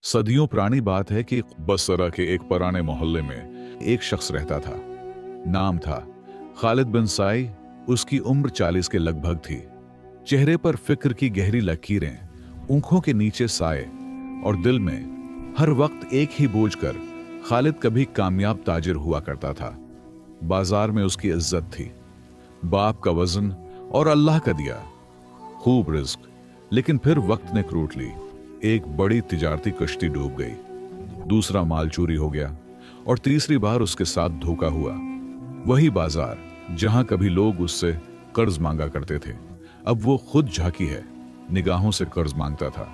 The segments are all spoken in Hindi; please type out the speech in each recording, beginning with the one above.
सदियों पुरानी बात है कि बसरा के एक पुराने मोहल्ले में एक शख्स रहता था। नाम था खालिद बिन साई। उसकी उम्र 40 के लगभग थी। चेहरे पर फिक्र की गहरी लकीरें, आंखों के नीचे साए और दिल में हर वक्त एक ही बोझ कर खालिद कभी कामयाब ताजिर हुआ करता था। बाजार में उसकी इज्जत थी, बाप का वजन और अल्लाह का दिया खूब रिज्क। लेकिन फिर वक्त ने क्रूट ली। एक बड़ी तिजारती कश्ती डूब गई, दूसरा माल चोरी हो गया और तीसरी बार उसके साथ धोखा हुआ। वही बाजार जहां कभी लोग उससे कर्ज मांगा करते थे, अब वो खुद झांकी है निगाहों से कर्ज मांगता था।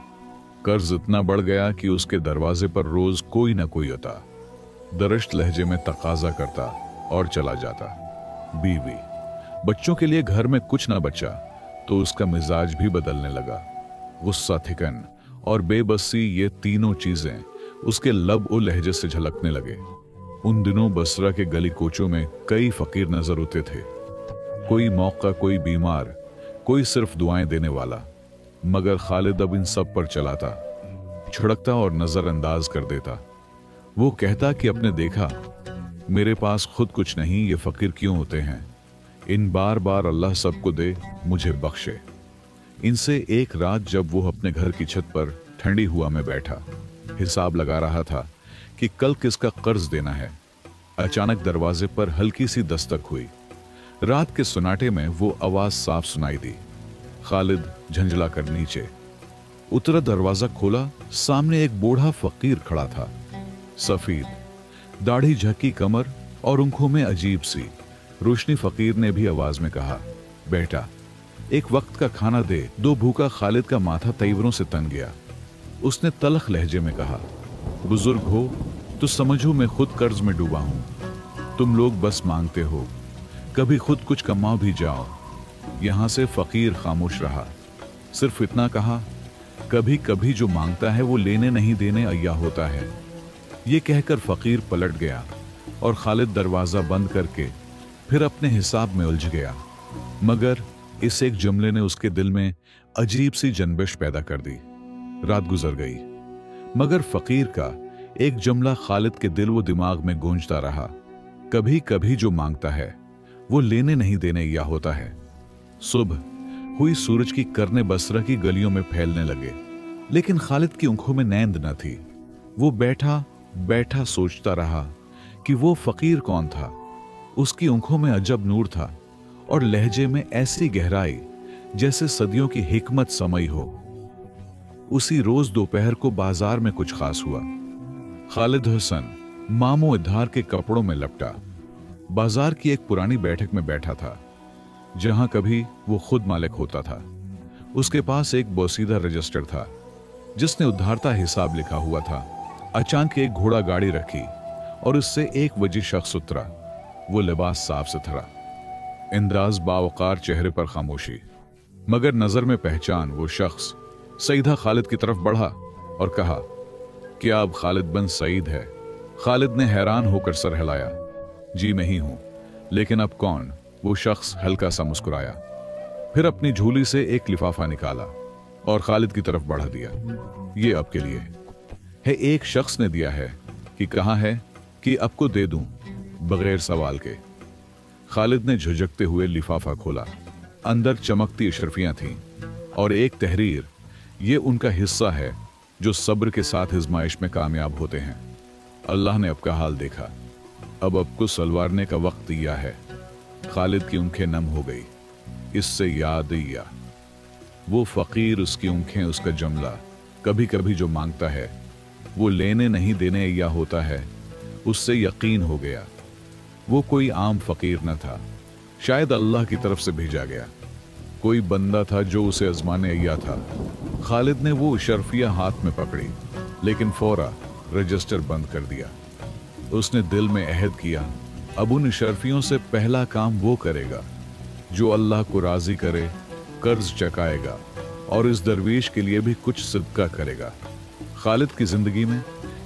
कर्ज इतना बढ़ गया कि उसके दरवाजे पर रोज कोई ना कोई आता, दरश्त लहजे में तकाजा करता और चला जाता। बीवी, बच्चों के लिए घर में कुछ ना बचा तो उसका मिजाज भी बदलने लगा। गुस्सा, थिकन और बेबसी, ये तीनों चीजें उसके लब और लहजे से झलकने लगे। उन दिनों बसरा के गली कोचों में कई फकीर नजर होते थे, कोई मौका, कोई बीमार, कोई सिर्फ दुआएं देने वाला। मगर खालिद अब इन सब पर चलाता, छिड़कता और नजरअंदाज कर देता। वो कहता कि अपने देखा, मेरे पास खुद कुछ नहीं, ये फकीर क्यों होते हैं? इन बार बार अल्लाह सबको दे, मुझे बख्शे। इनसे एक रात जब वो अपने घर की छत पर ठंडी हवा में बैठा हिसाब लगा रहा था कि कल किसका कर्ज देना है, अचानक दरवाजे पर हल्की सी दस्तक हुई। रात के सुनाटे में वो आवाज साफ सुनाई दी। खालिद झंझला कर नीचे उतरा, दरवाजा खोला। सामने एक बूढ़ा फकीर खड़ा था, सफेद दाढ़ी, झकी कमर और आंखों में अजीब सी रोशनी। फकीर ने भी आवाज में कहा, बेटा, एक वक्त का खाना दे। दो भूखा खालिद का माथा तैवरों से तन गया। उसने तलख लहजे में कहा, बुजुर्ग हो तो समझो मैं खुद कर्ज में डूबा हूं। तुम लोग बस मांगते हो, कभी खुद कुछ कमाओ भी जाओ। यहां से फकीर खामोश रहा, सिर्फ इतना कहा, कभी कभी जो मांगता है वो लेने नहीं देने अय्या होता है। ये कहकर फकीर पलट गया और खालिद दरवाजा बंद करके फिर अपने हिसाब में उलझ गया। मगर इस एक जुमले ने उसके दिल में अजीब सी जनबिश पैदा कर दी। रात गुजर गई, मगर फकीर का एक जुमला खालिद के दिल व दिमाग में गूंजता रहा, कभी कभी जो मांगता है वो लेने नहीं देने या होता है। सुबह हुई, सूरज की करने बसरा की गलियों में फैलने लगे, लेकिन खालिद की आंखों में नींद न थी। वो बैठा बैठा सोचता रहा कि वो फकीर कौन था। उसकी आंखों में अजब नूर था और लहजे में ऐसी गहराई जैसे सदियों की हिकमत समाई हो। उसी रोज दोपहर को बाजार में कुछ खास हुआ। खालिद हसन मामो इधार के कपड़ों में लपटा बाजार की एक पुरानी बैठक में बैठा था, जहां कभी वो खुद मालिक होता था। उसके पास एक बोसीदा रजिस्टर था जिसने उधारता हिसाब लिखा हुआ था। अचानक एक घोड़ा गाड़ी रखी और उससे एक वजी शख्स उतरा। वो लिबास साफ सुथरा, इंदाज बावकार, चेहरे पर खामोशी, मगर नजर में पहचान। वो शख्स सीधा खालिद की तरफ बढ़ा और कहा, क्या अब खालिद बिन सईद है? खालिद ने हैरान होकर सर हिलाया, जी मैं ही हूं, लेकिन अब कौन? वो शख्स हल्का सा मुस्कुराया, फिर अपनी झोली से एक लिफाफा निकाला और खालिद की तरफ बढ़ा दिया। ये आपके लिए है, एक शख्स ने दिया है। कि कहां है कि आपको दे दूं बगैर सवाल के। खालिद ने झुझकते हुए लिफाफा खोला। अंदर चमकती अशरफियां थीं और एक तहरीर। ये उनका हिस्सा है जो सब्र के साथ आजमाइश में कामयाब होते हैं। अल्लाह ने आपका हाल देखा, अब आपको सलवारने का वक्त दिया है। खालिद की आंखें नम हो गई। इससे याद या वो फकीर, उसकी आंखें, उसका जुमला, कभी कभी जो मांगता है वो लेने नहीं देने या होता है। उससे यकीन हो गया वो कोई आम फकीर न था, शायद अल्लाह की तरफ से भेजा गया कोई बंदा था जो उसे आजमाने अय्या था। खालिद ने वो शर्फिया हाथ में पकड़ी, लेकिन फौरा रजिस्टर बंद कर दिया। उसने दिल में अहद किया, अब उन शर्फियों से पहला काम वो करेगा जो अल्लाह को राजी करे, कर्ज चकाएगा और इस दरवेश के लिए भी कुछ सदका करेगा। खालिद की जिंदगी में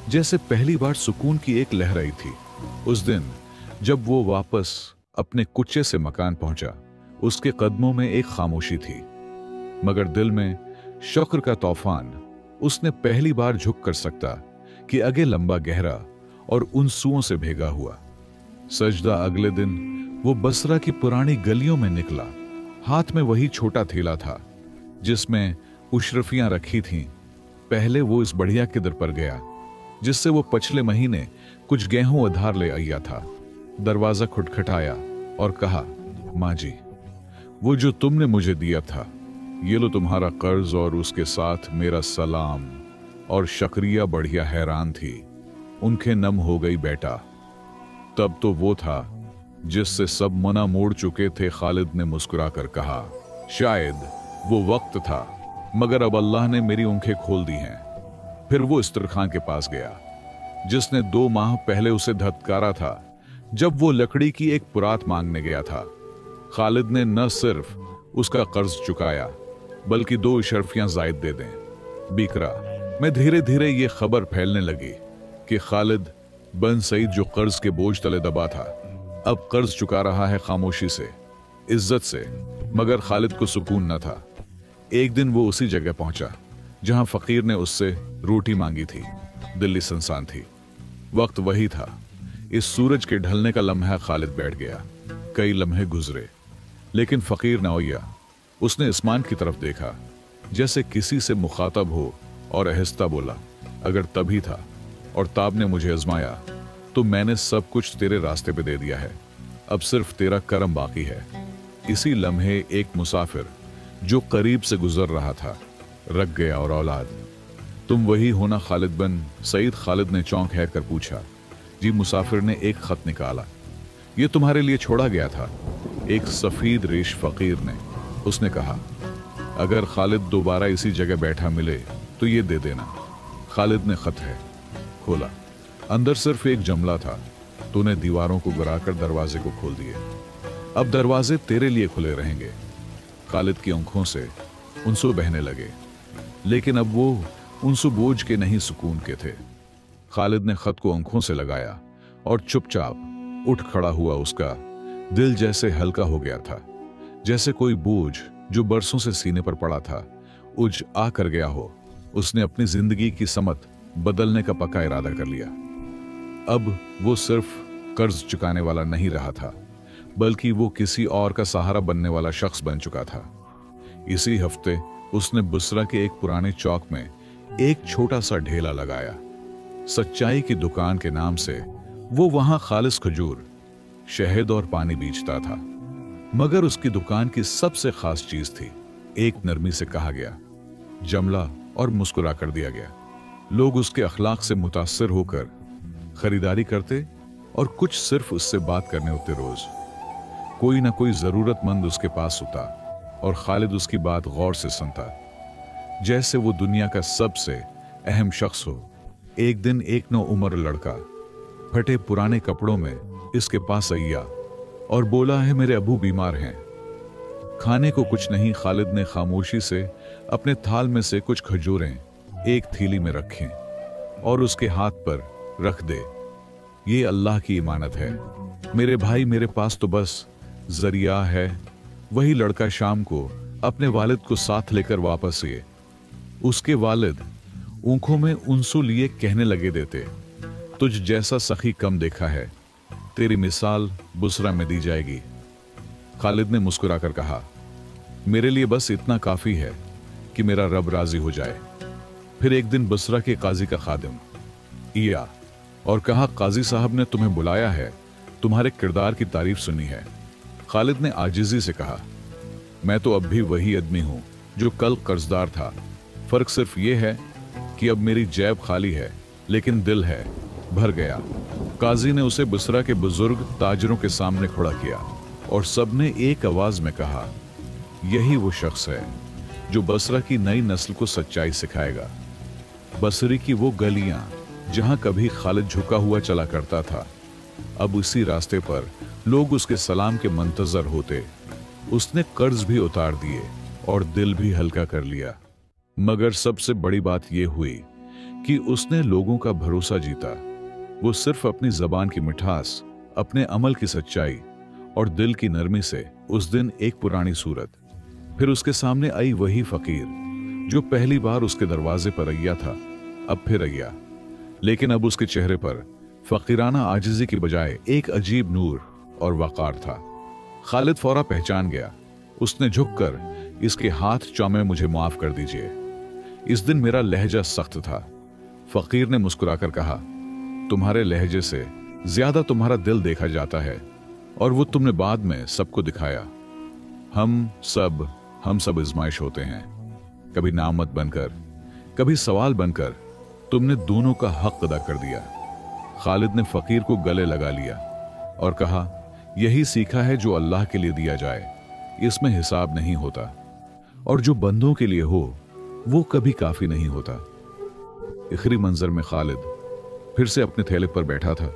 जैसे पहली बार सुकून की एक लहर आई थी। उस दिन जब वो वापस अपने कुच्चे से मकान पहुंचा, उसके कदमों में एक खामोशी थी, मगर दिल में शुक्र का तूफान। उसने पहली बार झुक कर सकता कि आगे लंबा गहरा और उन सुओं से भेगा हुआ सजदा। अगले दिन वो बसरा की पुरानी गलियों में निकला। हाथ में वही छोटा थैला था जिसमें उशरफियां रखी थीं। पहले वो इस बढ़िया के दर पर गया जिससे वो पिछले महीने कुछ गेहूं उधार ले आया था। दरवाजा खटखटाया और कहा, माँ जी, वो जो तुमने मुझे दिया था, ये लो तुम्हारा कर्ज और उसके साथ मेरा सलाम। और शक्रिया बढ़िया हैरान थी, उनके नम हो गई बेटा। तब तो वो था जिससे सब मना मोड़ चुके थे। खालिद ने मुस्कुराकर कहा, शायद वो वक्त था, मगर अब अल्लाह ने मेरी आंखें खोल दी हैं। फिर वो इस्तर के पास गया जिसने 2 माह पहले उसे धत्कारा था जब वो लकड़ी की एक पुरात मांगने गया था। खालिद ने न सिर्फ उसका कर्ज चुकाया बल्कि 2 इशरफियां जायद दे दें। बीकरा में धीरे धीरे ये खबर फैलने लगी कि खालिद बन सईद जो कर्ज के बोझ तले दबा था, अब कर्ज चुका रहा है खामोशी से, इज्जत से। मगर खालिद को सुकून न था। एक दिन वो उसी जगह पहुंचा जहां फकीर ने उससे रोटी मांगी थी। दिल्ली सुनसान थी। वक्त वही था। इस सूरज के ढलने का लम्हा खालिद बैठ गया। कई लम्हे गुजरे लेकिन फकीर न आया। उसने आसमान की तरफ देखा जैसे किसी से मुखातब हो और आहिस्ता बोला, अगर तभी था और ताब ने मुझे आजमाया तो मैंने सब कुछ तेरे रास्ते पे दे दिया है। अब सिर्फ तेरा करम बाकी है। इसी लम्हे एक मुसाफिर जो करीब से गुजर रहा था रख गया और औलाद, तुम वही होना खालिद बिन सईद? खालिद ने चौंक है कर पूछा। जी। मुसाफिर ने एक खत निकाला। ये तुम्हारे लिए छोड़ा गया था, एक सफीद रेश फकीर ने। उसने कहा, अगर खालिद दोबारा इसी जगह बैठा मिले तो ये दे देना। खालिद ने खत है खोला। अंदर सिर्फ एक जमला था। तूने दीवारों को गिराकर दरवाजे को खोल दिए। अब दरवाजे तेरे लिए खुले रहेंगे। खालिद की आंखों से आंसू बहने लगे, लेकिन अब वो आंसू बोझ के नहीं, सुकून के थे। खालिद ने खत को आंखों से लगाया और चुपचाप उठ खड़ा हुआ। उसका दिल जैसे हल्का हो गया था, जैसे कोई बोझ जो बरसों से सीने पर पड़ा था उज आ कर गया हो। उसने अपनी जिंदगी की समत बदलने का पक्का इरादा कर लिया। अब वो सिर्फ कर्ज चुकाने वाला नहीं रहा था, बल्कि वो किसी और का सहारा बनने वाला शख्स बन चुका था। इसी हफ्ते उसने बुसरा के एक पुराने चौक में एक छोटा सा ढेला लगाया। सच्चाई की दुकान के नाम से वो वहां खालिस खजूर, शहद और पानी बेचता था। मगर उसकी दुकान की सबसे खास चीज थी, एक नरमी से कहा गया जमला और मुस्कुरा कर दिया गया। लोग उसके अखलाक से मुतासिर होकर खरीदारी करते और कुछ सिर्फ उससे बात करने होते। रोज कोई ना कोई जरूरतमंद उसके पास होता और खालिद उसकी बात गौर से सुनता, जैसे वो दुनिया का सबसे अहम शख्स हो। एक दिन एक नौ उम्र लड़का फटे पुराने कपड़ों में इसके पास आया और बोला है, मेरे अबू बीमार हैं, खाने को कुछ नहीं। खालिद ने खामोशी से अपने थाल में से कुछ खजूरें एक थैली में रखें और उसके हाथ पर रख दे। ये अल्लाह की इमानत है मेरे भाई, मेरे पास तो बस जरिया है। वही लड़का शाम को अपने वालिद को साथ लेकर वापस आए। उसके वालिद आंखों में आंसू लिए कहने लगे, देते तुझ जैसा सखी कम देखा है, तेरी मिसाल बुसरा में दी जाएगी। खालिद ने मुस्कुराकर कहा, मेरे लिए बस इतना काफी है कि मेरा रब राजी हो जाए। फिर एक दिन बुसरा के काजी का खादिम इया और कहा, काजी साहब ने तुम्हें बुलाया है, तुम्हारे किरदार की तारीफ सुनी है। खालिद ने आजिजी से कहा, मैं तो अब भी वही आदमी हूं जो कल कर्जदार था। फर्क सिर्फ ये है कि अब मेरी जेब खाली है लेकिन दिल है भर गया। काजी ने उसे बुसरा के बुजुर्ग ताजरों के सामने खड़ा किया और सबने एक आवाज में कहा, यही वो शख्स है जो बसरा की नई नस्ल को सच्चाई सिखाएगा। बसरी की वो गलियां जहां कभी खालिद झुका हुआ चला करता था, अब उसी रास्ते पर लोग उसके सलाम के मंतजर होते। उसने कर्ज भी उतार दिए और दिल भी हल्का कर लिया। मगर सबसे बड़ी बात यह हुई कि उसने लोगों का भरोसा जीता। वो सिर्फ अपनी जबान की मिठास, अपने अमल की सच्चाई और दिल की नरमी से। उस दिन एक पुरानी सूरत फिर उसके सामने आई, वही फकीर, जो पहली बार उसके दरवाजे पर अय्या था, अब फिर अय्या, लेकिन अब उसके चेहरे पर फकीराना आजिज़ी की बजाय एक अजीब नूर और वक़ार था। खालिद फौरा पहचान गया। उसने झुककर इसके हाथ चौमे, मुझे माफ कर दीजिए, इस दिन मेरा लहजा सख्त था। फकीर ने मुस्कुराकर कहा, तुम्हारे लहजे से ज्यादा तुम्हारा दिल देखा जाता है, और वो तुमने बाद में सबको दिखाया। हम सब इज़माइश होते हैं, कभी नामत बनकर, कभी सवाल बनकर तुमने दोनों का हक अदा कर दिया। खालिद ने फकीर को गले लगा लिया और कहा, यही सीखा है, जो अल्लाह के लिए दिया जाए इसमें हिसाब नहीं होता, और जो बंदों के लिए हो वो कभी काफी नहीं होता। आखिरी मंजर में खालिद फिर से अपने थैले पर बैठा था,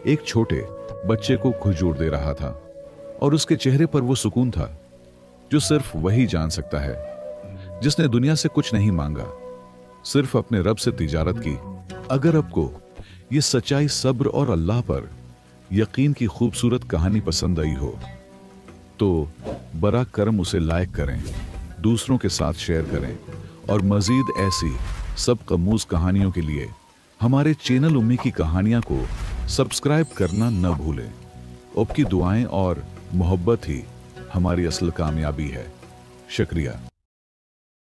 एक छोटे बच्चे को खजूर दे रहा था, और उसके चेहरे पर वो सुकून था जो सिर्फ वही जान सकता है जिसने दुनिया से कुछ नहीं मांगा, सिर्फ अपने रब से तिजारत की। अगर आपको ये सच्चाई, सब्र और अल्लाह पर यकीन की खूबसूरत कहानी पसंद आई हो तो बरा करम उसे लाइक करें, दूसरों के साथ शेयर करें, और मजीद ऐसी सब कमूज कहानियों के लिए हमारे चैनल उम्मी की कहानियां को सब्सक्राइब करना न भूलें। आपकी दुआएं और मोहब्बत ही हमारी असल कामयाबी है। शुक्रिया।